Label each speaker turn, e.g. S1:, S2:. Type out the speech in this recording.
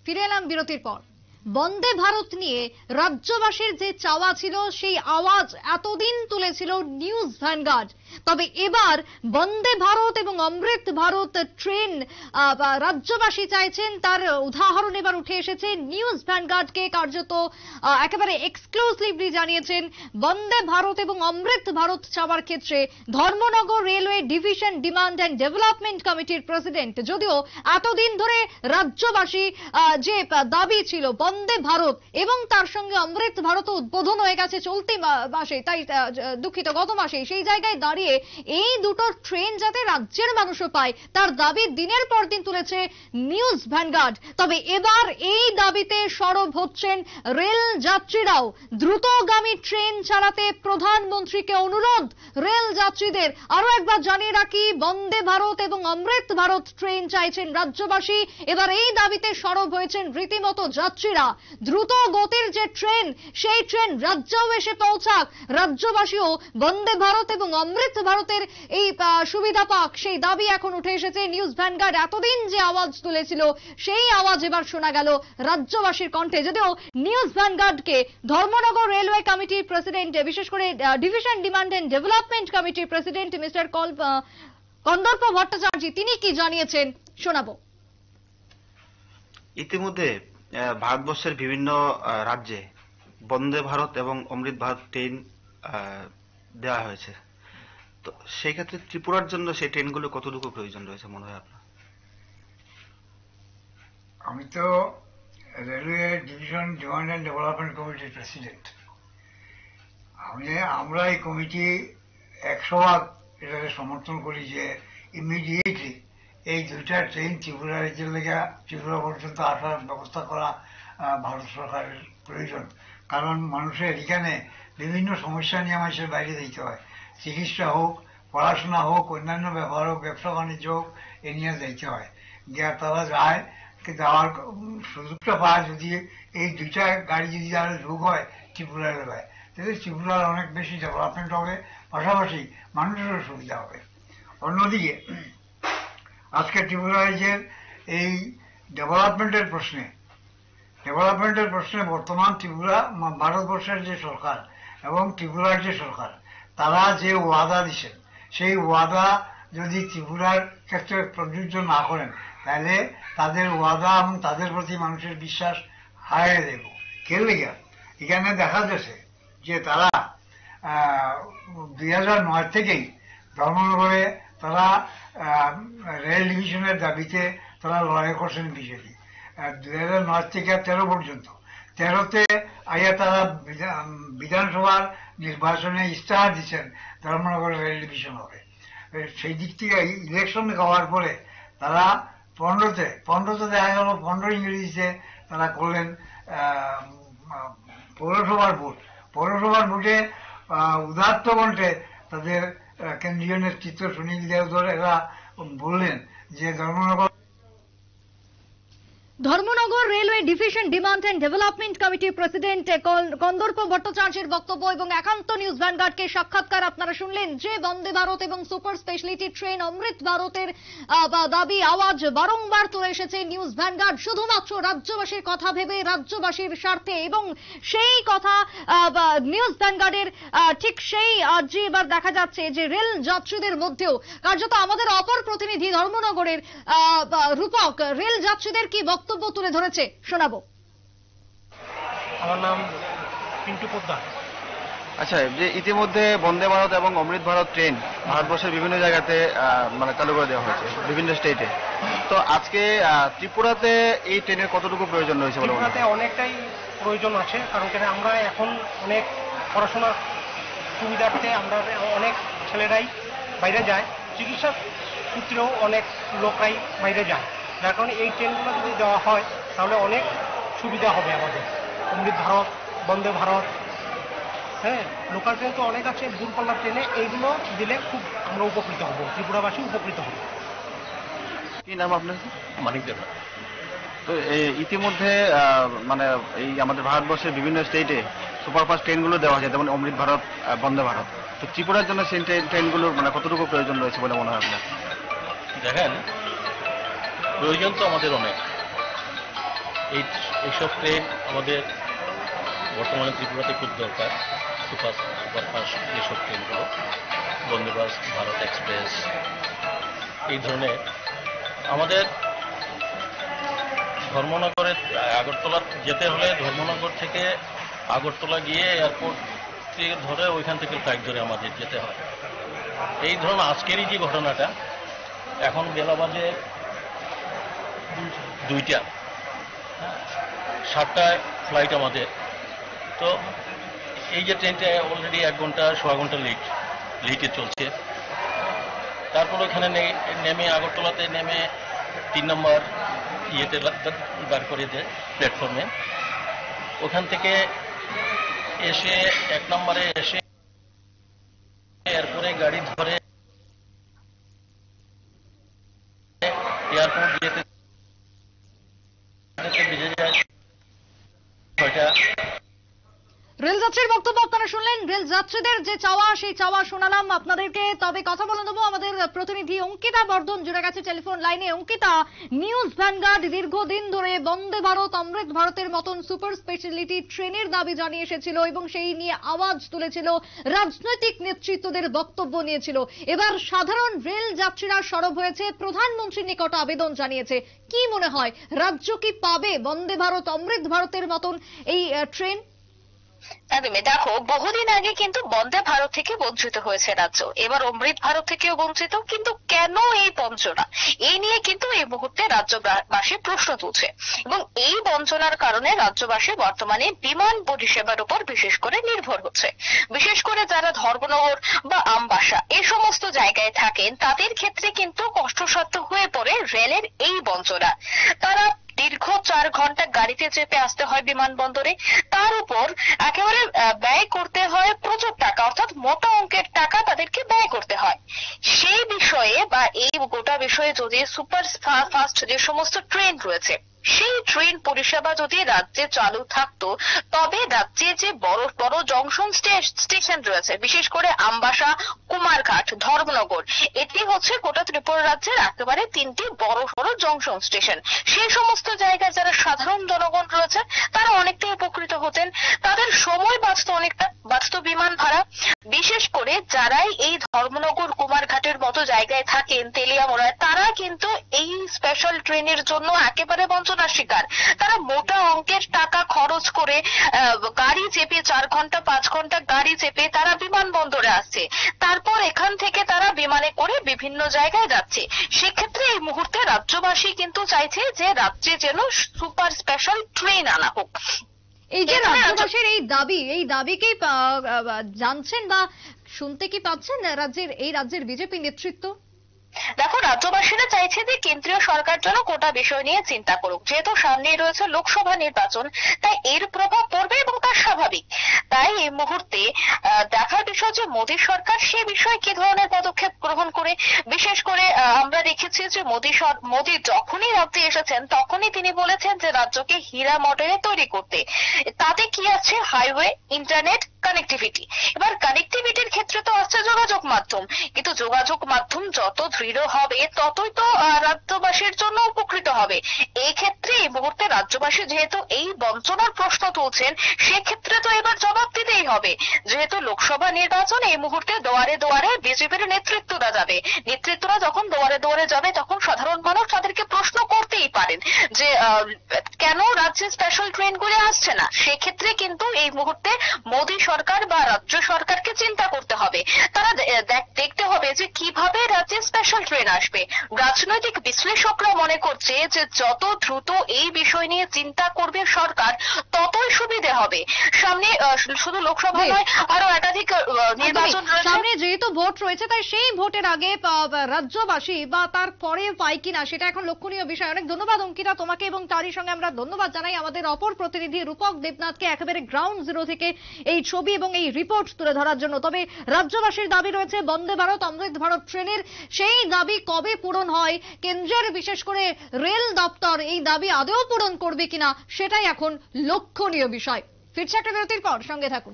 S1: ফিরে এলাম বিরতির পর। বন্দে ভারত নিয়ে রাজ্যবাসীর যে চাওয়া ছিল সেই আওয়াজ এতদিন তুলেছিল নিউজ ভ্যানগার্ড। তবে এবার বন্দে ভারত এবং অমৃত ভারত ট্রেন রাজ্যবাসী চাইছেন, তার উদাহরণ এবার উঠে এসেছে। নিউজ ভ্যানগার্ডকে কার্যত একেবারে এক্সক্লুসিভলি জানিয়েছেন বন্দে ভারত এবং অমৃত ভারত চাওয়ার ক্ষেত্রে Dharmanagar railway division demand and development কমিটির প্রেসিডেন্ট। যদিও এতদিন ধরে রাজ্যবাসী যে দাবি ছিল বন্দে ভারত এবং তার সঙ্গে অমৃত ভারত উদ্বোধন হয়ে গেছে চলতি মাসে, তাই দুঃখিত গত মাসে, সেই জায়গায় দাঁড়িয়ে এই দুটো ট্রেন যাতে রাজ্যের মানুষও পায় তার দাবি দিনের পর দিন তুলেছে নিউজ ভ্যানগার্ড। তবে এবার এই দাবিতে সরব হচ্ছেন রেল যাত্রীরাও। দ্রুতগামী ট্রেন চালাতে প্রধানমন্ত্রীকে অনুরোধ রেল যাত্রীদের। আরো একবার জানিয়ে রাখি, বন্দে ভারত এবং অমৃত ভারত ট্রেন চাইছেন রাজ্যবাসী। এবার এই দাবিতে সরব হয়েছেন রীতিমতো যাত্রীরা। দ্রুত গতির যে ট্রেন, সেই ট্রেন রাজ্যেও এসে পৌঁছাক, রাজ্যবাসীও বন্দে ভারত এবং অমৃত ভারতের এই সুবিধা পাক, সেই দাবি এখন উঠে এসেছে। নিউজ ভ্যানগার্ড এতদিন যে আওয়াজ তুলেছিল সেই আওয়াজ এবার শোনা গেল রাজ্যবাসীর কণ্ঠে। যদিও নিউজ ভ্যানগার্ডকে ধর্মনগর রেলওয়ে কমিটির প্রেসিডেন্ট, বিশেষ করে ডিভিশন ডিমান্ড এন্ড ডেভেলপমেন্ট কমিটির প্রেসিডেন্ট মিস্টার কন্দর্প ভট্টাচার্য তিনি কি জানিয়েছেন শোনাবো।
S2: ইতিমধ্যে ভারতবর্ষের বিভিন্ন রাজ্যে বন্দে ভারত এবং অমৃত ভারত ট্রেন দেওয়া হয়েছে। তো সেই ক্ষেত্রে ত্রিপুরার জন্য সেই ট্রেনগুলো কতটুকু প্রয়োজন রয়েছে মনে হয় আপনার?
S3: আমি তো railway division demand and development কমিটির প্রেসিডেন্ট। আমরা এই কমিটি 100% এটাকে সমর্থন করি যে ইমিডিয়েটলি এই দুইটা ট্রেন ত্রিপুরা রাজ্যের লেগে ত্রিপুরা পর্যন্ত আসার ব্যবস্থা করা ভারত সরকারের প্রয়োজন। কারণ মানুষের এখানে বিভিন্ন সমস্যা নিয়ে মানুষের বাইরে যেতে হয়, চিকিৎসা হোক, পড়াশোনা হোক, অন্যান্য ব্যবহার হোক, ব্যবসা বাণিজ্য হোক, এ নিয়ে যেতে হয়। গিয়ে তারা যায়, যাওয়ার সুযোগটা পায় যদি এই দুইটা গাড়ি যদি আরো যোগ হয় ত্রিপুরা রেলওয়ে, তাহলে ত্রিপুরার অনেক বেশি ডেভেলপমেন্ট হবে, পাশাপাশি মানুষেরও সুবিধা হবে। অন্যদিকে আজকে ত্রিপুরা রাজ্যের এই ডেভেলপমেন্টের প্রশ্নে বর্তমান ত্রিপুরা ভারতবর্ষের যে সরকার এবং ত্রিপুরার যে সরকার, তারা যে ওয়াদা দিচ্ছেন সেই ওয়াদা যদি ত্রিপুরার ক্ষেত্রে প্রযোজ্য না করেন তাহলে তাদের ওয়াদা এবং তাদের প্রতি মানুষের বিশ্বাস হারিয়ে দেব। কে লেগে এখানে দেখা যাচ্ছে যে তারা 2009 থেকেই ধর্মনগরে তারা রেল ডিভিশনের দাবিতে তারা লড়াই করছেন বিজেপি। 2009 থেকে 13 পর্যন্ত, 13তে আইয়া তারা বিধানসভার নির্বাচনে ইস্তাহার দিচ্ছেন ধর্মনগর রেল ডিভিশন হবে। সেই দিক থেকে ইলেকশন হওয়ার পরে তারা 15তে দেখা গেল 15 ইংরেজিতে তারা করলেন পৌরসভার ভোটে উদাত্ত কণ্ঠে তাদের কেন্দ্রীয় নেতৃত্ব সুনীল দেওধর এরা বললেন যে
S1: Dharmanagar railway division demand and development কমিটির প্রেসিডেন্ট কন্দর্প ভট্টাচার্যের বক্তব্য এবং একান্ত নিউজ ভ্যানগার্ডকে সাক্ষাৎকার আপনারা শুনলেন। যে বন্দে ভারত এবং সুপার স্পেশালিটি ট্রেন অমৃত ভারতের দাবি আওয়াজ বারংবার তুলে এসেছে নিউজ ভ্যানগার্ড, শুধুমাত্র রাজ্যবাসীর কথা ভেবে, রাজ্যবাসীর স্বার্থে। এবং সেই কথা নিউজ ভ্যানগার্ডের ঠিক সেই আজই এবার দেখা যাচ্ছে যে রেল যাত্রীদের মধ্যেও কার্যত আমাদের অপর প্রতিনিধি ধর্মনগরের রূপক রেল যাত্রীদের কি বক্তব্য তুলে ধরেছে শোনাবো।
S4: আমার নাম পিন্টু পোদ্দার।
S2: আচ্ছা, যে ইতিমধ্যে বন্দে ভারত এবং অমৃত ভারত ট্রেন ভারতবর্ষের বিভিন্ন জায়গাতে মানে চালু করে দেওয়া হয়েছে বিভিন্ন স্টেটে, তো আজকে ত্রিপুরাতে এই ট্রেনের কতটুকু প্রয়োজন রয়েছে?
S4: ত্রিপুরাতে অনেকটাই প্রয়োজন আছে, কারণ আমরা এখন অনেক পড়াশোনার সুবিধার্থে আমরা অনেক ছেলেরাই বাইরে যায়, চিকিৎসা সূত্রেও অনেক লোকরাই বাইরে যায়, যার কারণে এই ট্রেনগুলো যদি দেওয়া হয় তাহলে অনেক সুবিধা হবে আমাদের। অমৃত ভারত, বন্দে ভারত, হ্যাঁ, লোকাল ট্রেন তো অনেক আছে, দূরপাল্লার ট্রেনে এইগুলো দিলে খুব আমরা উপকৃত হব, ত্রিপুরাবাসী উপকৃত হবে।
S2: কি নাম আপনার?
S4: মানিক দেব।
S2: তো ইতিমধ্যে মানে এই আমাদের ভারতবর্ষের বিভিন্ন স্টেটে সুপারফাস্ট ট্রেনগুলো দেওয়া হয়েছে, যেমন অমৃত ভারত, বন্দে ভারত। তো ত্রিপুরার জন্য সেই ট্রেনগুলোর মানে কতটুকু প্রয়োজন রয়েছে বলে মনে হয় আপনার?
S5: দেখেন, প্রয়োজন তো আমাদের অনেক, এইসব ট্রেন আমাদের বর্তমানে ত্রিপুরাতে খুব দরকার। সুপারফাস্ট যেসব ট্রেনগুলো, বন্দে ভারত এক্সপ্রেস, এই ধরনের আমাদের ধর্মনগরে আগরতলা যেতে হলে ধর্মনগর থেকে আগরতলা গিয়ে এয়ারপোর্ট থেকে ধরে ওইখান থেকে ফ্লাইট ধরে আমাদের যেতে হয়। এই ধরুন আজকেরই যে ঘটনাটা, এখন বেলা বাজে 2টা, 7টায় ফ্লাইট আমাদের। তো এই যে ট্রেনটা অলরেডি 1 ঘন্টা সোয়া ঘন্টা লেটে চলছে। তারপর ওখানে নেমে আগরতলাতে নেমে 3 নম্বর ইয়েতে দাঁড় করিয়ে দেয় প্ল্যাটফর্মে। ওখান থেকে এসে 1 নম্বরে এসে এরপরে গাড়ি ধরে এয়ারপোর্ট যেতে বেজে যায় 6টা।
S1: রেলযাত্রীর বক্তব্য আপনারা শুনলেন। রেল যাত্রীদের যে চাওয়া, সেই চাওয়া শোনালাম আপনাদেরকে। তবে কথা বলে নেবো, আমাদের প্রতিনিধি অঙ্কিতা বর্ধন জুড়ে গেছে টেলিফোন লাইনে। অঙ্কিতা, নিউজ ভ্যানগার্ড দীর্ঘদিন ধরে বন্দে ভারত, অমৃত ভারতের মতন সুপার স্পেশালিটি ট্রেনের দাবি জানিয়ে এসেছিল এবং সেই নিয়ে আওয়াজ তুলেছিল, রাজনৈতিক নেতৃত্বদের বক্তব্য নিয়েছিল। এবার সাধারণ রেল যাত্রীরা সরব হয়েছে, প্রধানমন্ত্রীর নিকট আবেদন জানিয়েছে। কি মনে হয়, রাজ্য কি পাবে বন্দে ভারত, অমৃত ভারতের মতন এই ট্রেন?
S6: একদমই। দেখো, বহুদিন আগে কিন্তু বন্দে ভারত থেকে বঞ্চিত হয়েছে রাজ্য, এবার অমৃত ভারত থেকেও বঞ্চিত। কিন্তু কেন এই বঞ্চনা, এই নিয়ে কিন্তু এই মুহূর্তে রাজ্যবাসী প্রশ্ন তুলছে এবং এই বঞ্চনার কারণে রাজ্যবাসী বর্তমানে বিমান পরিষেবার উপর বিশেষ করে নির্ভর হচ্ছে। বিশেষ করে যারা ধর্মনগর বা আমবাসা এই সমস্ত জায়গায় থাকেন, তাদের ক্ষেত্রে কিন্তু কষ্টসাধ্য হয়ে পড়ে রেলের এই বঞ্চনা। তারা দীর্ঘ 4 ঘন্টা গাড়িতে চেপে আসতে হয় বিমানবন্দরে, তার উপর একেবারে ব্যয় করতে হয় প্রচুর টাকা, অর্থাৎ মোটা অঙ্কের টাকা তাদেরকে ব্যয় করতে হয়। সেই বিষয়ে বা এই গোটা বিষয়ে যদি সুপার ফাস্ট যে সমস্ত ট্রেন রয়েছে, সেই ট্রেন পরিষেবা যদি রাজ্যে চালু থাকতো, তবে রাজ্যে যে বড় বড় জংশন স্টেশন রয়েছে, বিশেষ করে আমবাসা, কুমারঘাট, ধর্মনগর, এটি হচ্ছে গোটা ত্রিপুরা রাজ্যের একেবারে 3টি বড় বড় জংশন স্টেশন। সেই সমস্ত জায়গায় যারা সাধারণ জনগণ রয়েছে, তারা অনেকটাই উপকৃত হতেন, তাদের সময় বাঁচত, অনেকটা বাঁচত বিমান ভাড়া। বিশেষ করে যারাই এই ধর্মনগর, কুমারঘাটের মতো জায়গায় থাকেন, তেলিয়ামুড়ায়, তারা কিন্তু এই স্পেশাল ট্রেনের জন্য একেবারে বঞ্চনার শিকার। তারা মোটা অঙ্কের টাকা খরচ করে গাড়ি চেপে 4 ঘন্টা 5 ঘন্টা গাড়ি চেপে তারা বিমানবন্দরে আসছে, তারপর এখান থেকে তারা বিমানে করে বিভিন্ন জায়গায় যাচ্ছে। সেক্ষেত্রে এই মুহূর্তে রাজ্যবাসী কিন্তু চাইছে যে রাজ্যে যেন সুপার স্পেশাল ট্রেন আনা হোক।
S1: এই যে রাজ্যবাসীর এই দাবিকেই জানছেন বা শুনতে কি পাচ্ছেন রাজ্যের বিজেপি নেতৃত্ব?
S6: দেখো, রাজ্যবাসীরা চাইছে যে কেন্দ্রীয় সরকার যেন গোটা বিষয় নিয়ে চিন্তা করুক। যেহেতু সামনেই রয়েছে লোকসভা নির্বাচন, তাই এর প্রভাব পড়বে এবং তা স্বাভাবিক। তাই এই মুহূর্তে দেখার বিষয় যে মোদী সরকার সে বিষয়ে কি ধরনের পদক্ষেপ গ্রহণ করে। বিশেষ করে আমরা দেখেছি যে মোদী যখনই রাজ্যে এসেছেন, তখনই তিনি বলেছেন যে রাজ্যকে হীরা মডেলে তৈরি করতে। তাতে কি আছে? Highway, internet, connectivity. এবার কানেক্টিভিটির ক্ষেত্রে তো আসছে যোগাযোগ মাধ্যম, কিন্তু যোগাযোগ মাধ্যম যত দৃঢ় হবে, ততই তো রাজ্যবাসীর জন্য উপকৃত হবে। এই ক্ষেত্রে এই মুহূর্তে রাজ্যবাসী যেহেতু এই বঞ্চনার প্রশ্ন তুলছেন, সেক্ষেত্রে তো এবার জবাব দিতেই হবে। যেহেতু লোকসভা নির্বাচন, এই মুহূর্তে দুয়ারে দুয়ারে বিজেপির নেতৃত্বরা যাবে। নেতৃত্বরা যখন দুয়ারে দুয়ারে যাবে, তখন সাধারণ মানুষ তাদেরকে প্রশ্ন করতেই পারেন যে কেন রাজ্যে স্পেশাল ট্রেনগুলি আসছে না। সেক্ষেত্রে কিন্তু এই মুহূর্তে মোদী সরকার বা রাজ্য সরকারকে চিন্তা করতে হবে। তারা দেখতে হবে যে কিভাবে রাজ্যে স্পেশাল ট্রেন আসবে। রাজনৈতিক বিশ্লেষকরা মনে করছে যে যত দ্রুত এই বিষয় নিয়ে চিন্তা করবে সরকার, ততই সুবিধে হবে। সামনে শুধু লোকসভা নয়, আরো একাধিক নির্বাচন রয়েছে।
S1: সামনে যেহেতু ভোট রয়েছে, তাই সেই ভোটের আগে রাজ্যবাসী বা তার পরে পায় কিনা, সেটা এখন লক্ষণীয় বিষয়। অনেক ধন্যবাদ অঙ্কিতা তোমাকে, এবং তারই সঙ্গে আমরা ধন্যবাদ জানাই আমাদের অপর প্রতিনিধি রূপক দেবনাথকে একেবারে গ্রাউন্ড জিরো থেকে এই ছবি এবং এই রিপোর্ট তুলে ধরার জন্য। তবে রাজ্যবাসীর দাবি রয়েছে বন্দে ভারত, অমৃত ভারত ট্রেনের, সেই দাবি কবে পূরণ হয়, কেন্দ্রের বিশেষ করে রেল দপ্তর এই দাবি আদৌ পূরণ করবে কিনা, সেটাই এখন লক্ষণীয় বিষয়। ফিরছে একটা বিরতির পর, সঙ্গে থাকুন।